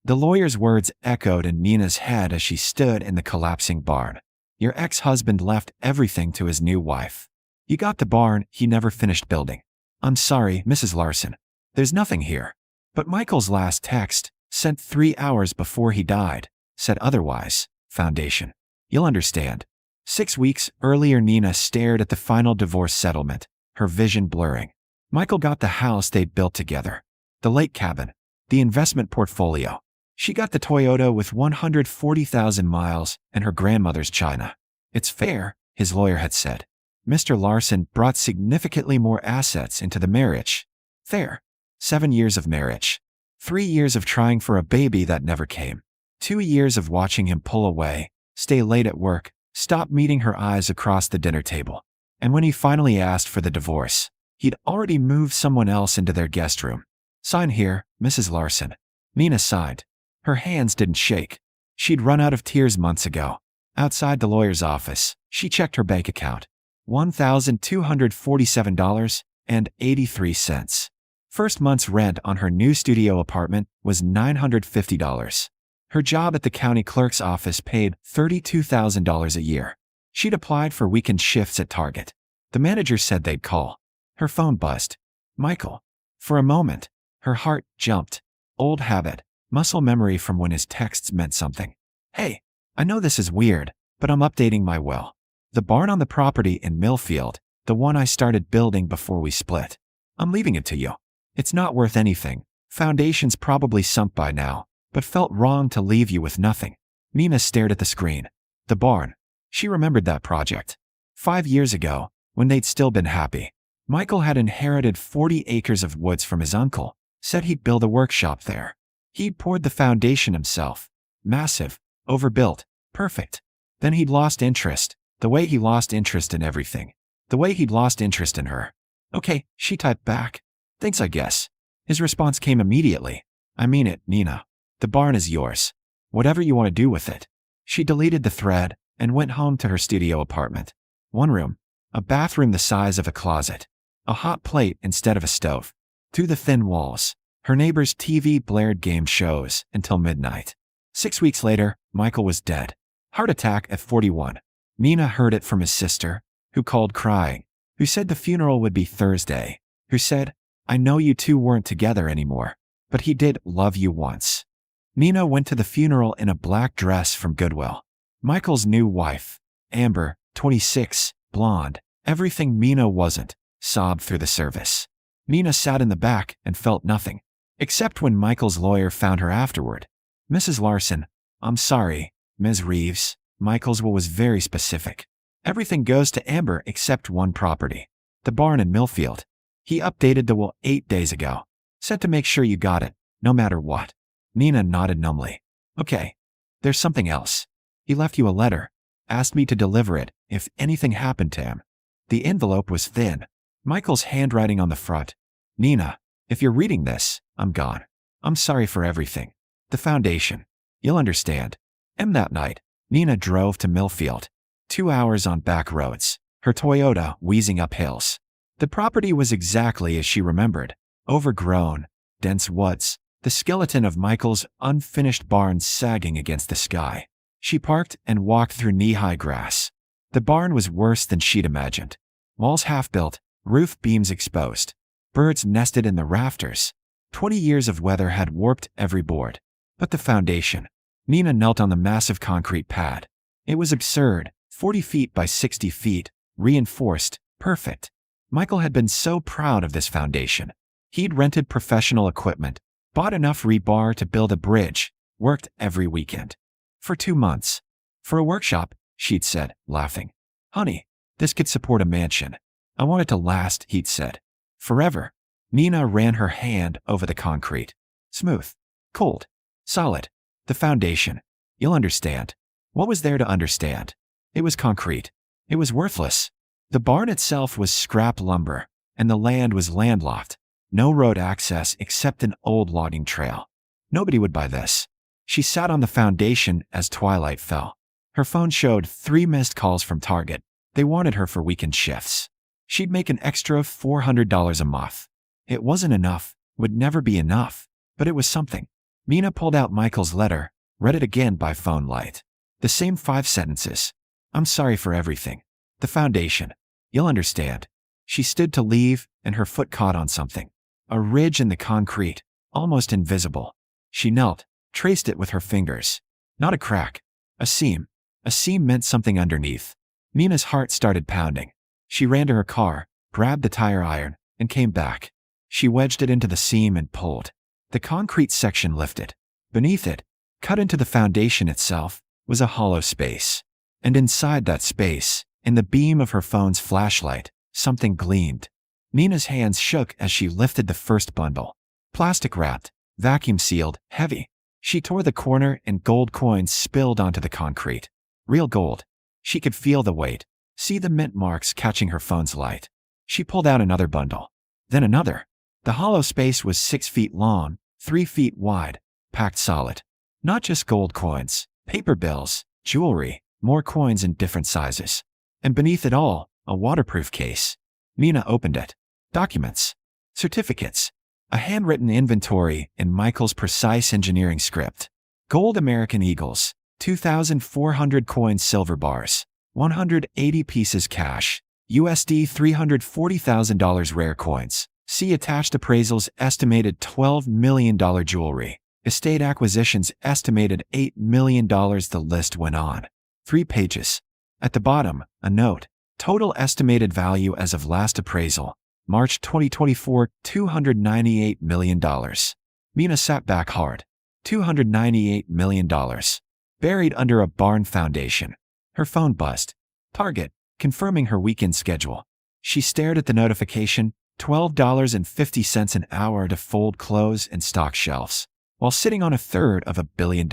The lawyer's words echoed in Nina's head as she stood in the collapsing barn. Your ex-husband left everything to his new wife. You got the barn he never finished building. I'm sorry, Mrs. Larson. There's nothing here. But Michael's last text, sent 3 hours before he died, said otherwise. Foundation. You'll understand. 6 weeks earlier, Nina stared at the final divorce settlement, her vision blurring. Michael got the house they'd built together. The lake cabin. The investment portfolio. She got the Toyota with 140,000 miles and her grandmother's china. It's fair, his lawyer had said. Mr. Larson brought significantly more assets into the marriage. Fair. 7 years of marriage. 3 years of trying for a baby that never came. 2 years of watching him pull away, stay late at work, stop meeting her eyes across the dinner table. And when he finally asked for the divorce, he'd already moved someone else into their guest room. Sign here, Mrs. Larson. Nina signed. Her hands didn't shake. She'd run out of tears months ago. Outside the lawyer's office, she checked her bank account. $1,247.83. First month's rent on her new studio apartment was $950. Her job at the county clerk's office paid $32,000 a year. She'd applied for weekend shifts at Target. The manager said they'd call. Her phone buzzed. Michael. For a moment, her heart jumped. Old habit, muscle memory from when his texts meant something. Hey, I know this is weird, but I'm updating my will. The barn on the property in Millfield, the one I started building before we split. I'm leaving it to you. It's not worth anything. Foundation's probably sunk by now, but felt wrong to leave you with nothing. Nina stared at the screen. The barn. She remembered that project. 5 years ago, when they'd still been happy. Michael had inherited 40 acres of woods from his uncle, said he'd build a workshop there. He'd poured the foundation himself. Massive, overbuilt, perfect. Then he'd lost interest, the way he lost interest in everything. The way he'd lost interest in her. Okay, she typed back. Thanks, I guess. His response came immediately. I mean it, Nina. The barn is yours. Whatever you want to do with it. She deleted the thread and went home to her studio apartment. One room. A bathroom the size of a closet. A hot plate instead of a stove. Through the thin walls, her neighbor's TV blared game shows until midnight. 6 weeks later, Michael was dead. Heart attack at 41. Nina heard it from his sister, who called crying, who said the funeral would be Thursday, who said, I know you two weren't together anymore, but he did love you once. Nina went to the funeral in a black dress from Goodwill. Michael's new wife, Amber, 26, blonde, everything Nina wasn't, sobbed through the service. Nina sat in the back and felt nothing, except when Michael's lawyer found her afterward. Mrs. Larson, I'm sorry, Ms. Reeves. Michael's will was very specific. Everything goes to Amber except one property. The barn in Millfield. He updated the will 8 days ago. Said to make sure you got it, no matter what. Nina nodded numbly. Okay. There's something else. He left you a letter. Asked me to deliver it if anything happened to him. The envelope was thin. Michael's handwriting on the front. Nina, if you're reading this, I'm gone. I'm sorry for everything. The foundation. You'll understand. That night, Nina drove to Millfield. 2 hours on back roads, her Toyota wheezing up hills. The property was exactly as she remembered. Overgrown, dense woods, the skeleton of Michael's unfinished barn sagging against the sky. She parked and walked through knee-high grass. The barn was worse than she'd imagined. Walls half-built, roof beams exposed. Birds nested in the rafters. 20 years of weather had warped every board. But the foundation. Nina knelt on the massive concrete pad. It was absurd, 40 feet by 60 feet, reinforced, perfect. Michael had been so proud of this foundation. He'd rented professional equipment, bought enough rebar to build a bridge, worked every weekend. For 2 months. For a workshop, she'd said, laughing. Honey, this could support a mansion. I want it to last, he'd said. Forever. Nina ran her hand over the concrete. Smooth. Cold. Solid. The foundation. You'll understand. What was there to understand? It was concrete. It was worthless. The barn itself was scrap lumber, and the land was landlocked. No road access except an old logging trail. Nobody would buy this. She sat on the foundation as twilight fell. Her phone showed 3 missed calls from Target. They wanted her for weekend shifts. She'd make an extra $400 a month. It wasn't enough, would never be enough, but it was something. Mina pulled out Michael's letter, read it again by phone light. The same 5 sentences. I'm sorry for everything. The foundation. You'll understand. She stood to leave, and her foot caught on something. A ridge in the concrete, almost invisible. She knelt, traced it with her fingers. Not a crack. A seam. A seam meant something underneath. Mina's heart started pounding. She ran to her car, grabbed the tire iron, and came back. She wedged it into the seam and pulled. The concrete section lifted. Beneath it, cut into the foundation itself, was a hollow space. And inside that space, in the beam of her phone's flashlight, something gleamed. Mina's hands shook as she lifted the first bundle. Plastic-wrapped, vacuum-sealed, heavy. She tore the corner and gold coins spilled onto the concrete. Real gold. She could feel the weight, see the mint marks catching her phone's light. She pulled out another bundle. Then another. The hollow space was 6 feet long, 3 feet wide, packed solid. Not just gold coins, paper bills, jewelry, more coins in different sizes. And beneath it all, a waterproof case. Mina opened it. Documents. Certificates. A handwritten inventory in Michael's precise engineering script. Gold American Eagles. 2,400 coins silver bars. 180 pieces cash. USD $340,000 rare coins. See attached appraisals estimated $12 million jewelry. Estate acquisitions estimated $8 million. The list went on. 3 pages. At the bottom, a note. Total estimated value as of last appraisal. March 2024, $298 million. Mina sat back hard. $298 million. Buried under a barn foundation. Her phone buzzed. Target, confirming her weekend schedule. She stared at the notification, $12.50 an hour to fold clothes and stock shelves, while sitting on $1/3 billion.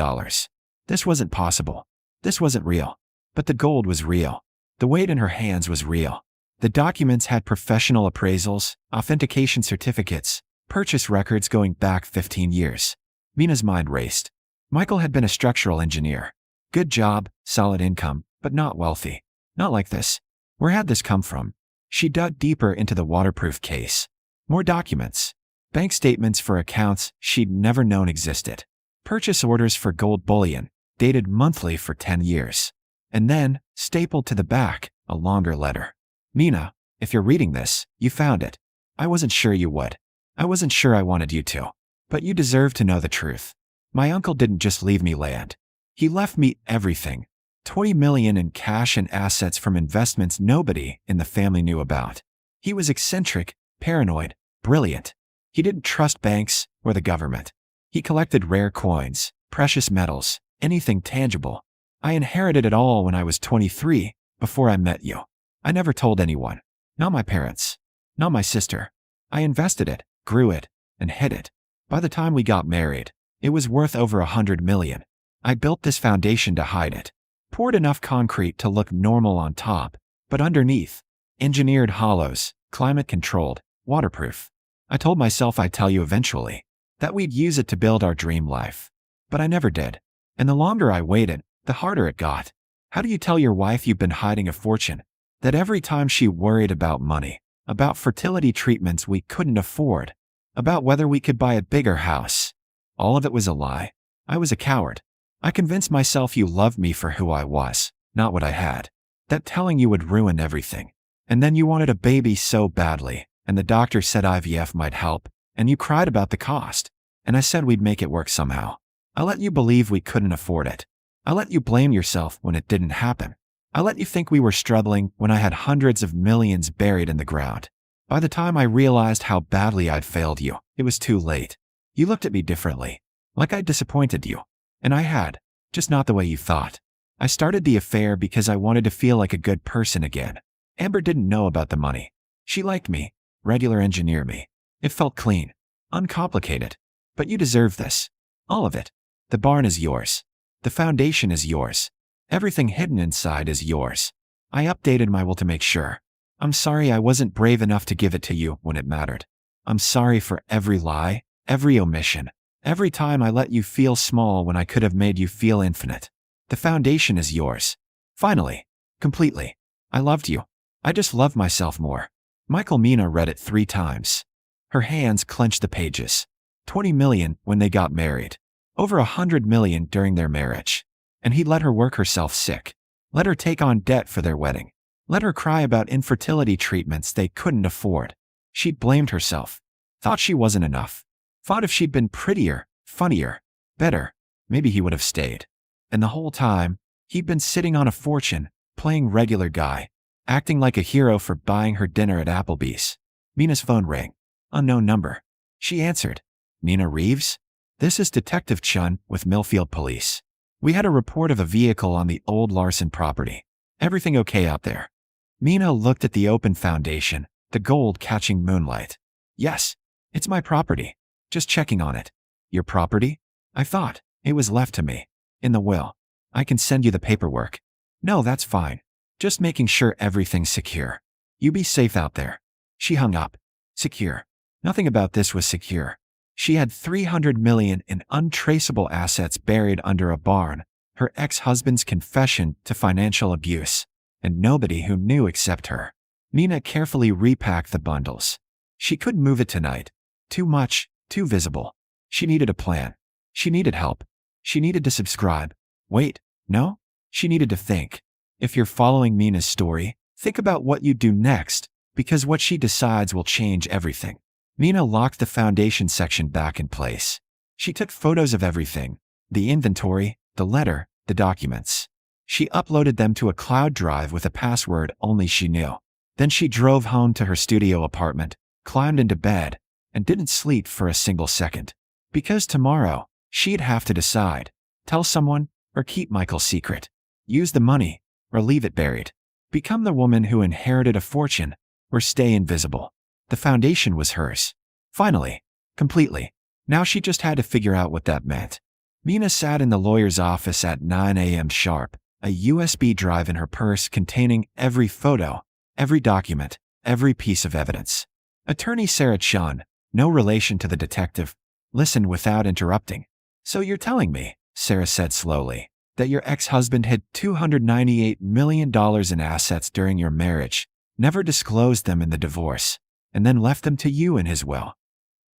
This wasn't possible. This wasn't real. But the gold was real. The weight in her hands was real. The documents had professional appraisals, authentication certificates, purchase records going back 15 years. Mina's mind raced. Michael had been a structural engineer. Good job, solid income, but not wealthy. Not like this. Where had this come from? She dug deeper into the waterproof case. More documents. Bank statements for accounts she'd never known existed. Purchase orders for gold bullion, dated monthly for 10 years. And then, stapled to the back, a longer letter. Mina, if you're reading this, you found it. I wasn't sure you would. I wasn't sure I wanted you to. But you deserve to know the truth. My uncle didn't just leave me land. He left me everything. $20 million in cash and assets from investments nobody in the family knew about. He was eccentric, paranoid, brilliant. He didn't trust banks or the government. He collected rare coins, precious metals, anything tangible. I inherited it all when I was 23, before I met you. I never told anyone. Not my parents. Not my sister. I invested it, grew it, and hid it. By the time we got married, it was worth over $100 million. I built this foundation to hide it. Poured enough concrete to look normal on top, but underneath, engineered hollows, climate-controlled, waterproof. I told myself I'd tell you eventually, that we'd use it to build our dream life. But I never did. And the longer I waited, the harder it got. How do you tell your wife you've been hiding a fortune? That every time she worried about money, about fertility treatments we couldn't afford, about whether we could buy a bigger house, all of it was a lie. I was a coward. I convinced myself you loved me for who I was, not what I had. That telling you would ruin everything. And then you wanted a baby so badly, and the doctor said IVF might help, and you cried about the cost. And I said we'd make it work somehow. I let you believe we couldn't afford it. I let you blame yourself when it didn't happen. I let you think we were struggling when I had hundreds of millions buried in the ground. By the time I realized how badly I'd failed you, it was too late. You looked at me differently, like I'd disappointed you. And I had, just not the way you thought. I started the affair because I wanted to feel like a good person again. Amber didn't know about the money. She liked me, regular engineer me. It felt clean, uncomplicated. But you deserve this. All of it. The barn is yours. The foundation is yours. Everything hidden inside is yours. I updated my will to make sure. I'm sorry I wasn't brave enough to give it to you when it mattered. I'm sorry for every lie, every omission. Every time I let you feel small when I could have made you feel infinite. The foundation is yours. Finally. Completely. I loved you. I just loved myself more. Mina read it 3 times. Her hands clenched the pages. $20 million when they got married. Over $100 million during their marriage. And he'd let her work herself sick. Let her take on debt for their wedding. Let her cry about infertility treatments they couldn't afford. She'd blamed herself. Thought she wasn't enough. Thought if she'd been prettier, funnier, better, maybe he would have stayed. And the whole time, he'd been sitting on a fortune, playing regular guy, acting like a hero for buying her dinner at Applebee's. Mina's phone rang. Unknown number. She answered. Mina Reeves? This is Detective Chun with Millfield Police. We had a report of a vehicle on the old Larson property. Everything okay out there? Mina looked at the open foundation, the gold catching moonlight. Yes, it's my property. Just checking on it. Your property? I thought it was left to me. In the will. I can send you the paperwork. No, that's fine. Just making sure everything's secure. You be safe out there. She hung up. Secure. Nothing about this was secure. She had $300 million in untraceable assets buried under a barn, her ex-husband's confession to financial abuse, and nobody who knew except her. Mina carefully repacked the bundles. She couldn't move it tonight. Too much, too visible. She needed a plan. She needed help. She needed to subscribe. Wait, no? She needed to think. If you're following Mina's story, think about what you do next, because what she decides will change everything. Mina locked the foundation section back in place. She took photos of everything, the inventory, the letter, the documents. She uploaded them to a cloud drive with a password only she knew. Then she drove home to her studio apartment, climbed into bed, and didn't sleep for a single second. Because tomorrow, she'd have to decide. Tell someone, or keep Michael's secret. Use the money, or leave it buried. Become the woman who inherited a fortune, or stay invisible. The foundation was hers. Finally. Completely. Now she just had to figure out what that meant. Mina sat in the lawyer's office at 9 a.m. sharp, a USB drive in her purse containing every photo, every document, every piece of evidence. Attorney Sarah Chun, no relation to the detective, listened without interrupting. So you're telling me, Sarah said slowly, that your ex-husband had $298 million in assets during your marriage, never disclosed them in the divorce, and then left them to you in his will?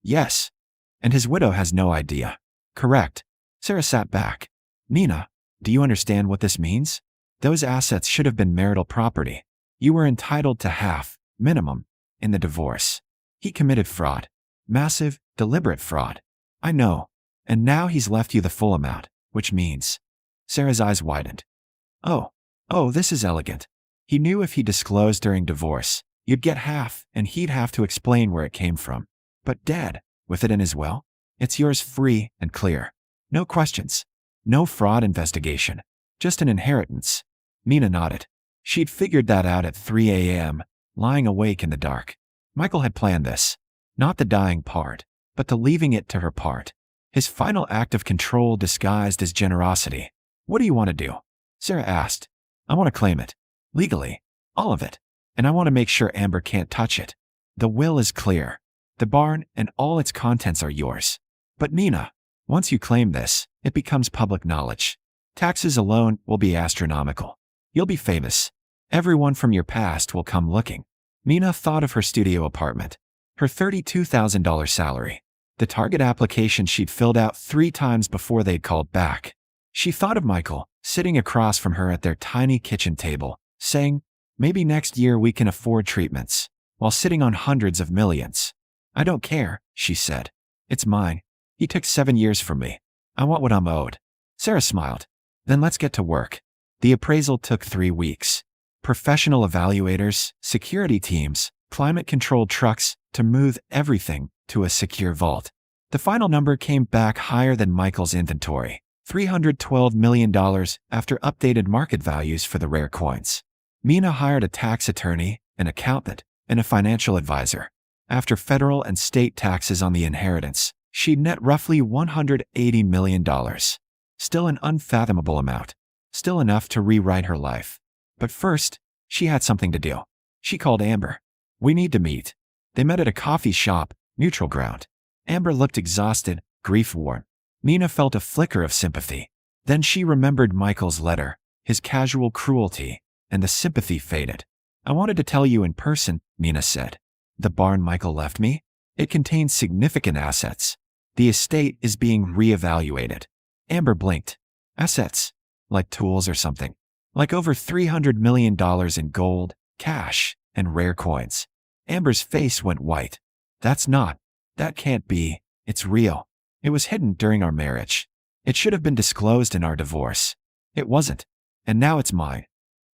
Yes. And his widow has no idea. Correct. Sarah sat back. Mina, do you understand what this means? Those assets should have been marital property. You were entitled to half, minimum, in the divorce. He committed fraud. Massive, deliberate fraud. I know. And now he's left you the full amount, which means… Sarah's eyes widened. Oh, this is elegant. He knew if he disclosed during divorce, you'd get half and he'd have to explain where it came from. But Dad, with it in his will, it's yours free and clear. No questions. No fraud investigation. Just an inheritance. Mina nodded. She'd figured that out at 3 a.m., lying awake in the dark. Michael had planned this. Not the dying part, but the leaving it to her part. His final act of control disguised as generosity. What do you want to do? Sarah asked. I want to claim it. Legally. All of it. And I want to make sure Amber can't touch it. The will is clear. The barn and all its contents are yours. But Mina, once you claim this, it becomes public knowledge. Taxes alone will be astronomical. You'll be famous. Everyone from your past will come looking. Mina thought of her studio apartment, her $32,000 salary, the target application she'd filled out 3 times before they'd called back. She thought of Michael, sitting across from her at their tiny kitchen table, saying, maybe next year we can afford treatments, while sitting on hundreds of millions. I don't care, she said. It's mine. He took 7 years from me. I want what I'm owed. Sarah smiled. Then let's get to work. The appraisal took 3 weeks. Professional evaluators, security teams, climate-controlled trucks to move everything to a secure vault. The final number came back higher than Michael's inventory, $312 million after updated market values for the rare coins. Mina hired a tax attorney, an accountant, and a financial advisor. After federal and state taxes on the inheritance, she'd net roughly $180 million. Still an unfathomable amount. Still enough to rewrite her life. But first, she had something to do. She called Amber. We need to meet. They met at a coffee shop, neutral ground. Amber looked exhausted, grief-worn. Mina felt a flicker of sympathy. Then she remembered Michael's letter, his casual cruelty, and the sympathy faded. I wanted to tell you in person, Mina said. The barn Michael left me? It contains significant assets. The estate is being reevaluated. Amber blinked. Assets. Like tools or something. Like over $300 million in gold, cash, and rare coins. Amber's face went white. That can't be. It's real. It was hidden during our marriage. It should have been disclosed in our divorce. It wasn't. And now it's mine.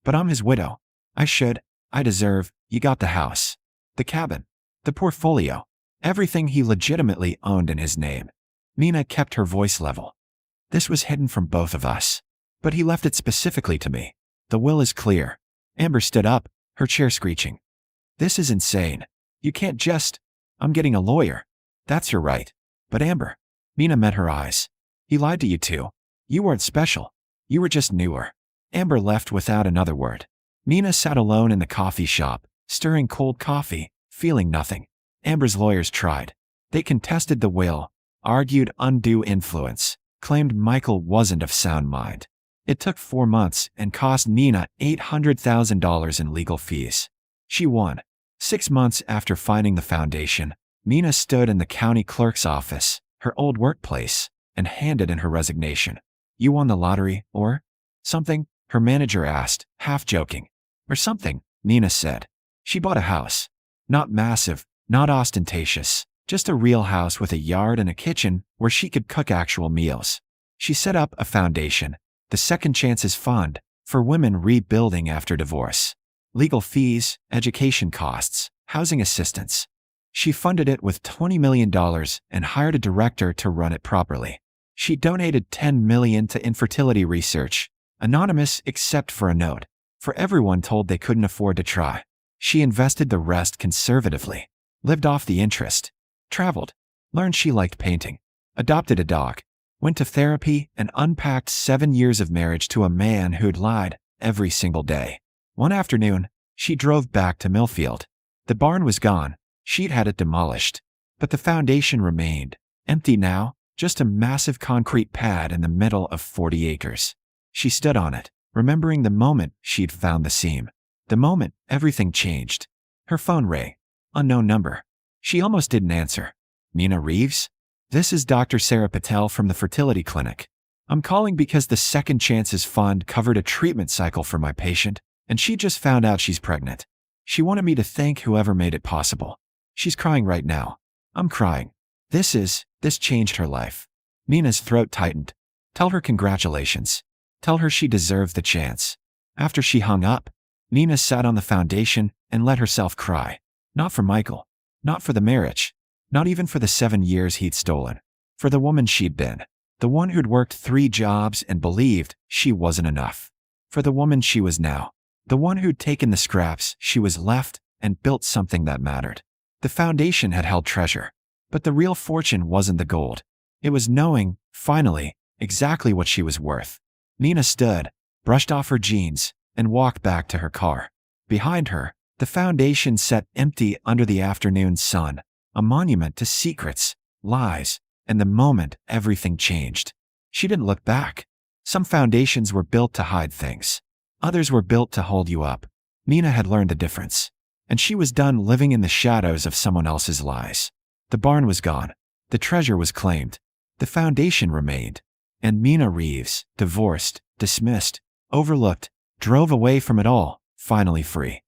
But I'm his widow. I deserve. You got the house. The cabin. The portfolio. Everything he legitimately owned in his name. Mina kept her voice level. This was hidden from both of us. But he left it specifically to me. The will is clear. Amber stood up, her chair screeching. This is insane. You can't just... I'm getting a lawyer. That's your right. But Amber. Mina met her eyes. He lied to you too. You weren't special. You were just newer. Amber left without another word. Mina sat alone in the coffee shop, stirring cold coffee, feeling nothing. Amber's lawyers tried. They contested the will, argued undue influence, claimed Michael wasn't of sound mind. It took 4 months and cost Mina $800,000 in legal fees. She won. 6 months after finding the foundation, Mina stood in the county clerk's office, her old workplace, and handed in her resignation. You won the lottery, or something? Her manager asked, half joking. Or something, Mina said. She bought a house. Not massive, not ostentatious, just a real house with a yard and a kitchen where she could cook actual meals. She set up a foundation, the Second Chances Fund, for women rebuilding after divorce. Legal fees, education costs, housing assistance. She funded it with $20 million and hired a director to run it properly. She donated $10 million to infertility research, anonymous except for a note, for everyone told they couldn't afford to try. She invested the rest conservatively, lived off the interest, traveled, learned she liked painting, adopted a dog, went to therapy, and unpacked 7 years of marriage to a man who'd lied every single day. One afternoon, she drove back to Millfield. The barn was gone. She'd had it demolished. But the foundation remained, empty now, just a massive concrete pad in the middle of 40 acres. She stood on it, remembering the moment she'd found the seam. The moment everything changed. Her phone rang. Unknown number. She almost didn't answer. Mina Reeves? This is Dr. Sarah Patel from the fertility clinic. I'm calling because the Second Chances Fund covered a treatment cycle for my patient, and she just found out she's pregnant. She wanted me to thank whoever made it possible. She's crying right now. I'm crying. This changed her life. Mina's throat tightened. Tell her congratulations. Tell her she deserved the chance. After she hung up, Mina sat on the foundation and let herself cry. Not for Michael. Not for the marriage. Not even for the 7 years he'd stolen. For the woman she'd been. The one who'd worked 3 jobs and believed she wasn't enough. For the woman she was now. The one who'd taken the scraps she was left and built something that mattered. The foundation had held treasure. But the real fortune wasn't the gold. It was knowing, finally, exactly what she was worth. Mina stood, brushed off her jeans, and walked back to her car. Behind her, the foundation sat empty under the afternoon sun, a monument to secrets, lies, and the moment everything changed. She didn't look back. Some foundations were built to hide things. Others were built to hold you up. Mina had learned the difference. And she was done living in the shadows of someone else's lies. The barn was gone. The treasure was claimed. The foundation remained. And Mina Reeves, divorced, dismissed, overlooked, drove away from it all, finally free.